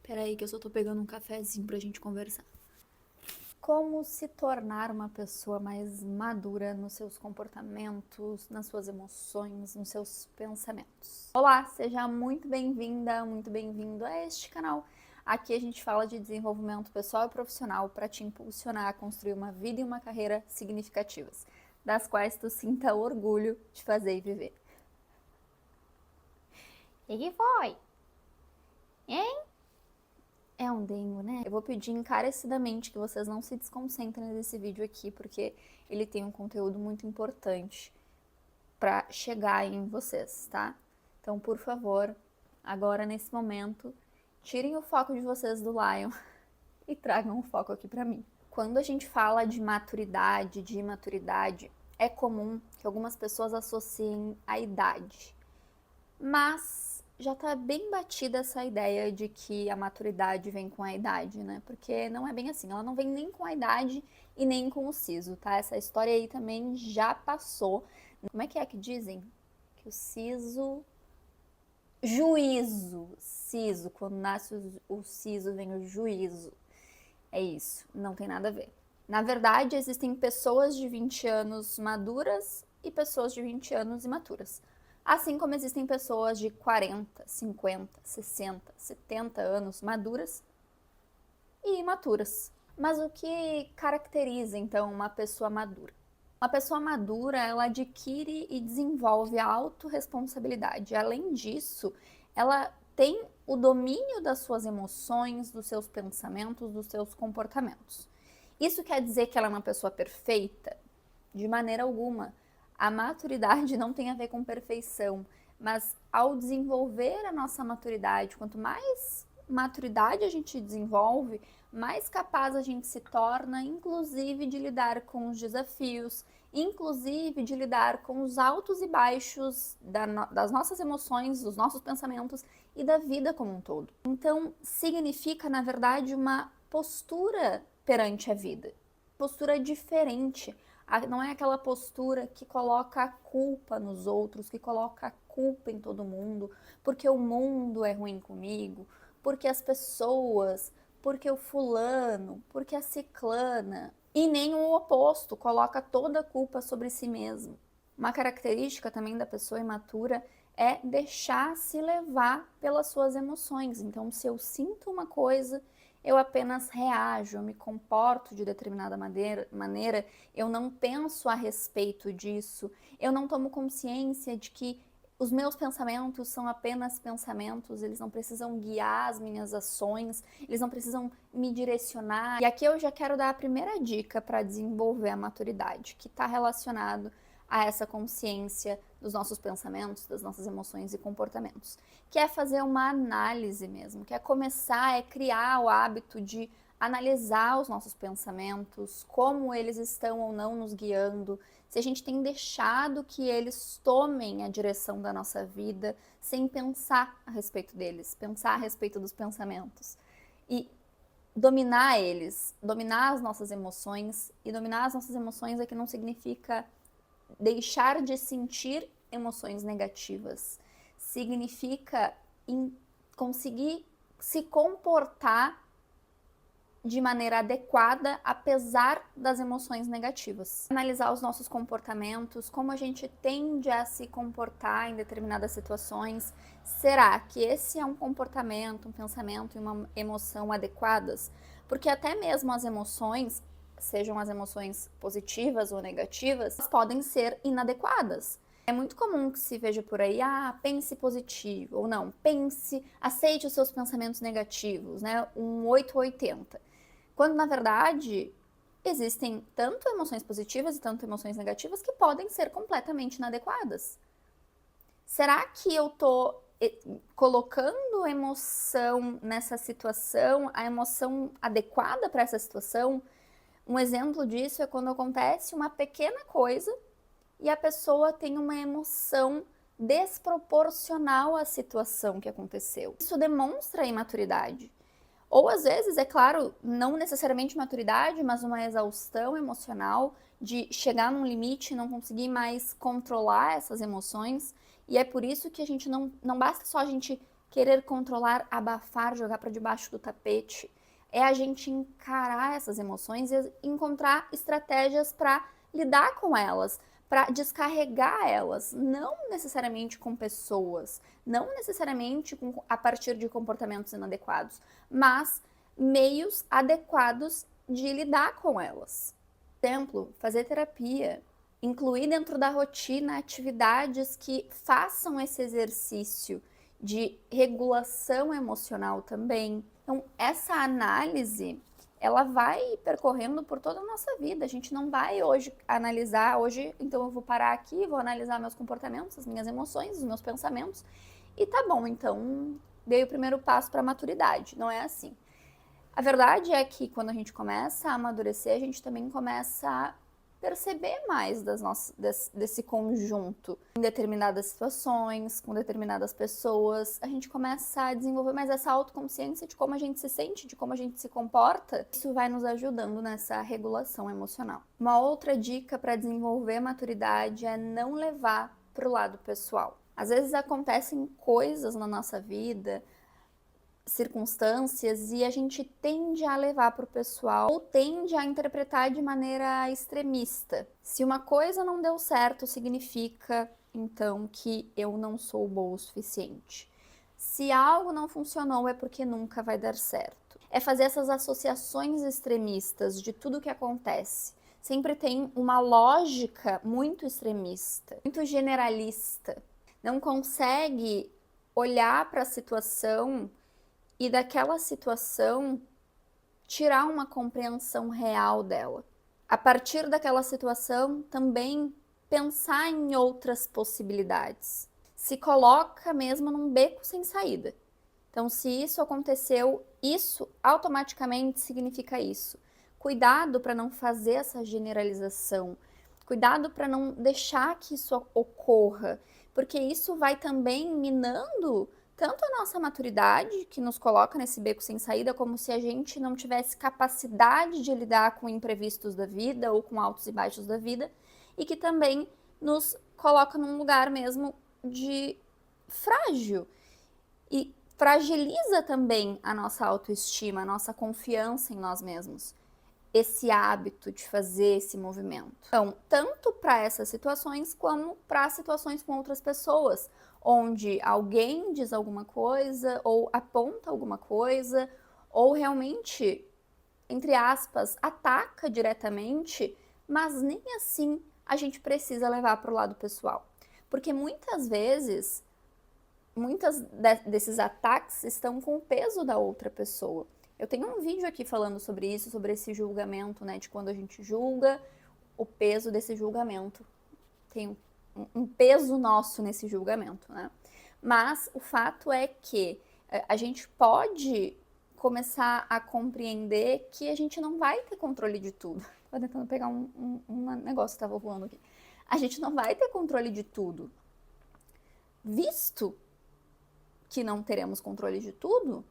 Peraí que eu só tô pegando um cafezinho pra gente conversar. Como se tornar uma pessoa mais madura nos seus comportamentos, nas suas emoções, nos seus pensamentos. Olá, seja muito bem-vinda, muito bem-vindo a este canal. Aqui a gente fala de desenvolvimento pessoal e profissional para te impulsionar a construir uma vida e uma carreira significativas, das quais tu sinta orgulho de fazer e viver. E que foi? Hein? É um dengo, né? Eu vou pedir encarecidamente que vocês não se desconcentrem nesse vídeo aqui, porque ele tem um conteúdo muito importante para chegar em vocês, tá? Então, por favor, agora nesse momento, tirem o foco de vocês do Lion e tragam o foco aqui para mim. Quando a gente fala de maturidade, de imaturidade, é comum que algumas pessoas associem a idade. Mas já tá bem batida essa ideia de que a maturidade vem com a idade, né? Porque não é bem assim, ela não vem nem com a idade e nem com o siso, tá? Essa história aí também já passou. Como é que dizem? Que o siso... Juízo, siso, quando nasce o siso vem o juízo. É isso, não tem nada a ver. Na verdade, existem pessoas de 20 anos maduras e pessoas de 20 anos imaturas. Assim como existem pessoas de 40, 50, 60, 70 anos maduras e imaturas. Mas o que caracteriza, então, uma pessoa madura? Uma pessoa madura, ela adquire e desenvolve a autorresponsabilidade. Além disso, ela tem o domínio das suas emoções, dos seus pensamentos, dos seus comportamentos. Isso quer dizer que ela é uma pessoa perfeita? De maneira alguma. A maturidade não tem a ver com perfeição, mas ao desenvolver a nossa maturidade, quanto mais maturidade a gente desenvolve, mais capaz a gente se torna, inclusive, de lidar com os desafios, inclusive de lidar com os altos e baixos das nossas emoções, dos nossos pensamentos e da vida como um todo. Então, significa, na verdade, uma postura perante a vida, postura diferente. Não é aquela postura que coloca a culpa nos outros, que coloca a culpa em todo mundo, porque o mundo é ruim comigo, porque as pessoas, porque o fulano, porque a ciclana. E nem o oposto, coloca toda a culpa sobre si mesmo. Uma característica também da pessoa imatura é deixar se levar pelas suas emoções. Então, se eu sinto uma coisa, eu apenas reajo, eu me comporto de determinada maneira, eu não penso a respeito disso, eu não tomo consciência de que os meus pensamentos são apenas pensamentos, eles não precisam guiar as minhas ações, eles não precisam me direcionar. E aqui eu já quero dar a primeira dica para desenvolver a maturidade, que está relacionado a essa consciência dos nossos pensamentos, das nossas emoções e comportamentos, que é fazer uma análise mesmo, que é começar, é criar o hábito de analisar os nossos pensamentos, como eles estão ou não nos guiando, se a gente tem deixado que eles tomem a direção da nossa vida sem pensar a respeito deles, pensar a respeito dos pensamentos. E dominar eles, dominar as nossas emoções, e dominar as nossas emoções aqui não significa deixar de sentir emoções negativas, significa conseguir se comportar de maneira adequada, apesar das emoções negativas. Analisar os nossos comportamentos, como a gente tende a se comportar em determinadas situações. Será que esse é um comportamento, um pensamento e uma emoção adequadas? Porque até mesmo as emoções, sejam as emoções positivas ou negativas, podem ser inadequadas. É muito comum que se veja por aí, pense positivo, ou não, aceite os seus pensamentos negativos, né? Um 880. Quando, na verdade, existem tanto emoções positivas e tanto emoções negativas que podem ser completamente inadequadas. Será que eu tô colocando emoção nessa situação, a emoção adequada para essa situação? Um exemplo disso é quando acontece uma pequena coisa e a pessoa tem uma emoção desproporcional à situação que aconteceu. Isso demonstra imaturidade. Ou às vezes, é claro, não necessariamente maturidade, mas uma exaustão emocional de chegar num limite e não conseguir mais controlar essas emoções. E é por isso que a gente não basta só a gente querer controlar, abafar, jogar para debaixo do tapete. É a gente encarar essas emoções e encontrar estratégias para lidar com elas, para descarregar elas, não necessariamente com pessoas, não necessariamente a partir de comportamentos inadequados, mas meios adequados de lidar com elas. Por exemplo, fazer terapia, incluir dentro da rotina atividades que façam esse exercício de regulação emocional também. Então, essa análise, ela vai percorrendo por toda a nossa vida. A gente não vai hoje analisar, então eu vou parar aqui, vou analisar meus comportamentos, as minhas emoções, os meus pensamentos, e tá bom, então dei o primeiro passo para a maturidade. Não é assim. A verdade é que quando a gente começa a amadurecer, a gente também começa a perceber mais desse conjunto em determinadas situações, com determinadas pessoas. A gente começa a desenvolver mais essa autoconsciência de como a gente se sente, de como a gente se comporta. Isso vai nos ajudando nessa regulação emocional. Uma outra dica para desenvolver maturidade é não levar para o lado pessoal. Às vezes acontecem coisas na nossa vida, circunstâncias, e a gente tende a levar para o pessoal ou tende a interpretar de maneira extremista. Se uma coisa não deu certo, significa então que eu não sou boa o suficiente. Se algo não funcionou, é porque nunca vai dar certo. É fazer essas associações extremistas de tudo que acontece. Sempre tem uma lógica muito extremista, muito generalista. Não consegue olhar para a situação e daquela situação tirar uma compreensão real dela. A partir daquela situação, também pensar em outras possibilidades. Se coloca mesmo num beco sem saída. Então, se isso aconteceu, isso automaticamente significa isso. Cuidado para não fazer essa generalização. Cuidado para não deixar que isso ocorra, porque isso vai também minando tanto a nossa maturidade, que nos coloca nesse beco sem saída, como se a gente não tivesse capacidade de lidar com imprevistos da vida ou com altos e baixos da vida, e que também nos coloca num lugar mesmo de frágil. E fragiliza também a nossa autoestima, a nossa confiança em nós mesmos. Esse hábito de fazer esse movimento. Então, tanto para essas situações, como para situações com outras pessoas, onde alguém diz alguma coisa, ou aponta alguma coisa, ou realmente, entre aspas, ataca diretamente, mas nem assim a gente precisa levar para o lado pessoal. Porque muitas vezes, desses ataques estão com o peso da outra pessoa. Eu tenho um vídeo aqui falando sobre isso, sobre esse julgamento, né? De quando a gente julga, o peso desse julgamento. Tem um peso nosso nesse julgamento, né? Mas o fato é que a gente pode começar a compreender que a gente não vai ter controle de tudo. Tô tentando pegar um negócio que estava voando aqui. A gente não vai ter controle de tudo. Visto que não teremos controle de tudo,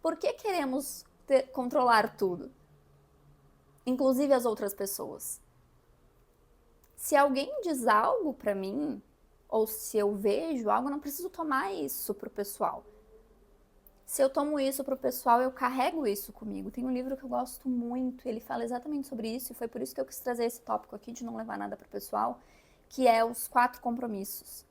por que queremos controlar tudo? Inclusive as outras pessoas. Se alguém diz algo para mim, ou se eu vejo algo, eu não preciso tomar isso pro pessoal. Se eu tomo isso pro pessoal, eu carrego isso comigo. Tem um livro que eu gosto muito, ele fala exatamente sobre isso, e foi por isso que eu quis trazer esse tópico aqui, de não levar nada pro pessoal, que é Os 4 Compromissos.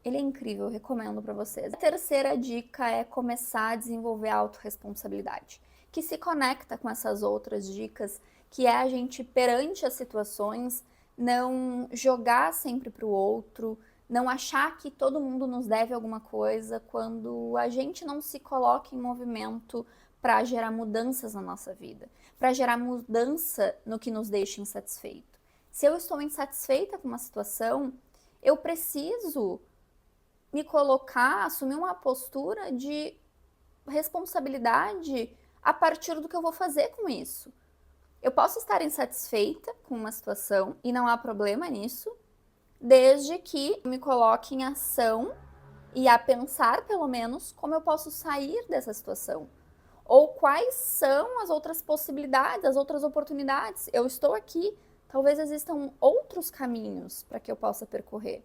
Ele é incrível, eu recomendo para vocês. A terceira dica é começar a desenvolver a autorresponsabilidade, que se conecta com essas outras dicas, que é a gente, perante as situações, não jogar sempre para o outro, não achar que todo mundo nos deve alguma coisa, quando a gente não se coloca em movimento para gerar mudanças na nossa vida, para gerar mudança no que nos deixa insatisfeito. Se eu estou insatisfeita com uma situação, eu preciso me colocar, assumir uma postura de responsabilidade a partir do que eu vou fazer com isso. Eu posso estar insatisfeita com uma situação e não há problema nisso, desde que me coloque em ação e a pensar, pelo menos, como eu posso sair dessa situação. Ou quais são as outras possibilidades, as outras oportunidades. Eu estou aqui, talvez existam outros caminhos para que eu possa percorrer.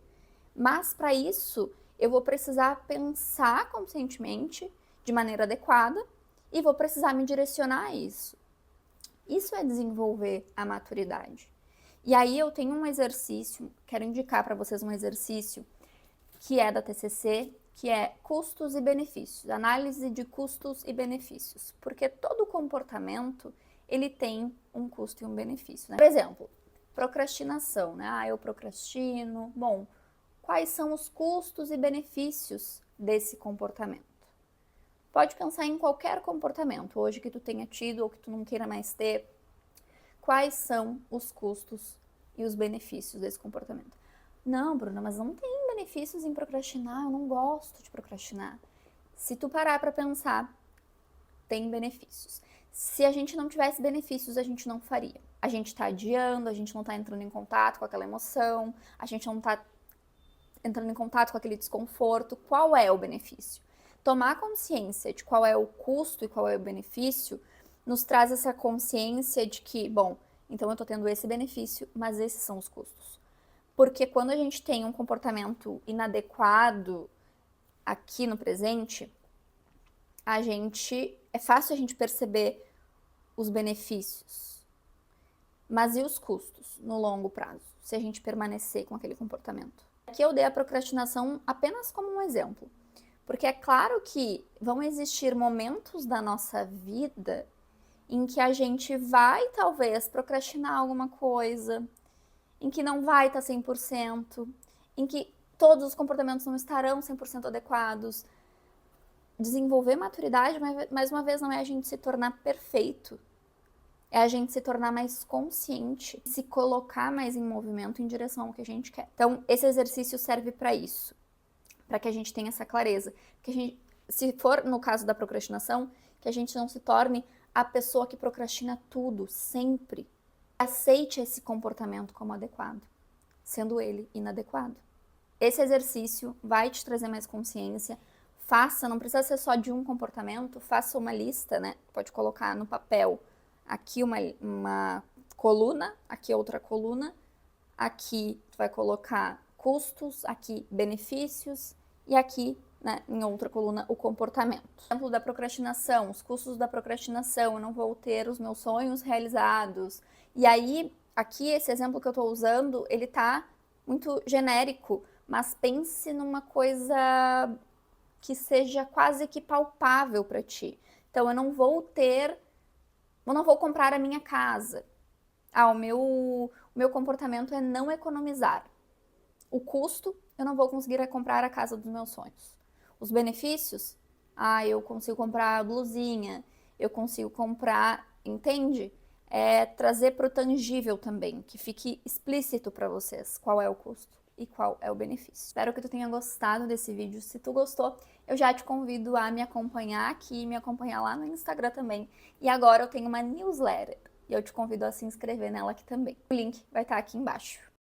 Mas para isso, eu vou precisar pensar conscientemente, de maneira adequada, e vou precisar me direcionar a isso. Isso é desenvolver a maturidade. E aí eu tenho um exercício, quero indicar para vocês um exercício que é da TCC, que é custos e benefícios, análise de custos e benefícios, porque todo comportamento ele tem um custo e um benefício, né? Por exemplo, procrastinação, né? Eu procrastino. Bom, quais são os custos e benefícios desse comportamento? Pode pensar em qualquer comportamento, hoje que tu tenha tido ou que tu não queira mais ter. Quais são os custos e os benefícios desse comportamento? Não, Bruna, mas não tem benefícios em procrastinar, eu não gosto de procrastinar. Se tu parar para pensar, tem benefícios. Se a gente não tivesse benefícios, a gente não faria. A gente tá adiando, a gente não tá entrando em contato com aquela emoção, a gente não tá entrando em contato com aquele desconforto. Qual é o benefício? Tomar consciência de qual é o custo e qual é o benefício nos traz essa consciência de que, bom, então eu tô tendo esse benefício, mas esses são os custos. Porque quando a gente tem um comportamento inadequado aqui no presente, é fácil a gente perceber os benefícios. Mas e os custos no longo prazo, se a gente permanecer com aquele comportamento? Aqui eu dei a procrastinação apenas como um exemplo. Porque é claro que vão existir momentos da nossa vida em que a gente vai, talvez, procrastinar alguma coisa, em que não vai estar 100%, em que todos os comportamentos não estarão 100% adequados. Desenvolver maturidade, mais uma vez, não é a gente se tornar perfeito, é a gente se tornar mais consciente, se colocar mais em movimento em direção ao que a gente quer. Então, esse exercício serve para isso, para que a gente tenha essa clareza. Que se for no caso da procrastinação, que a gente não se torne a pessoa que procrastina tudo, sempre. Aceite esse comportamento como adequado, sendo ele inadequado. Esse exercício vai te trazer mais consciência. Faça, não precisa ser só de um comportamento, faça uma lista, né? Pode colocar no papel aqui uma coluna, aqui outra coluna, aqui tu vai colocar custos, aqui benefícios e aqui, né, em outra coluna, o comportamento. Exemplo da procrastinação, os custos da procrastinação, eu não vou ter os meus sonhos realizados. E aí, aqui esse exemplo que eu estou usando, ele tá muito genérico, mas pense numa coisa que seja quase que palpável para ti. Então, eu não vou comprar a minha casa. O meu comportamento é não economizar. O custo, eu não vou conseguir comprar a casa dos meus sonhos. Os benefícios, eu consigo comprar a blusinha, eu consigo comprar, entende? É trazer para o tangível também, que fique explícito para vocês qual é o custo e qual é o benefício. Espero que tu tenha gostado desse vídeo. Se tu gostou, eu já te convido a me acompanhar aqui, me acompanhar lá no Instagram também. E agora eu tenho uma newsletter e eu te convido a se inscrever nela aqui também. O link vai estar aqui embaixo.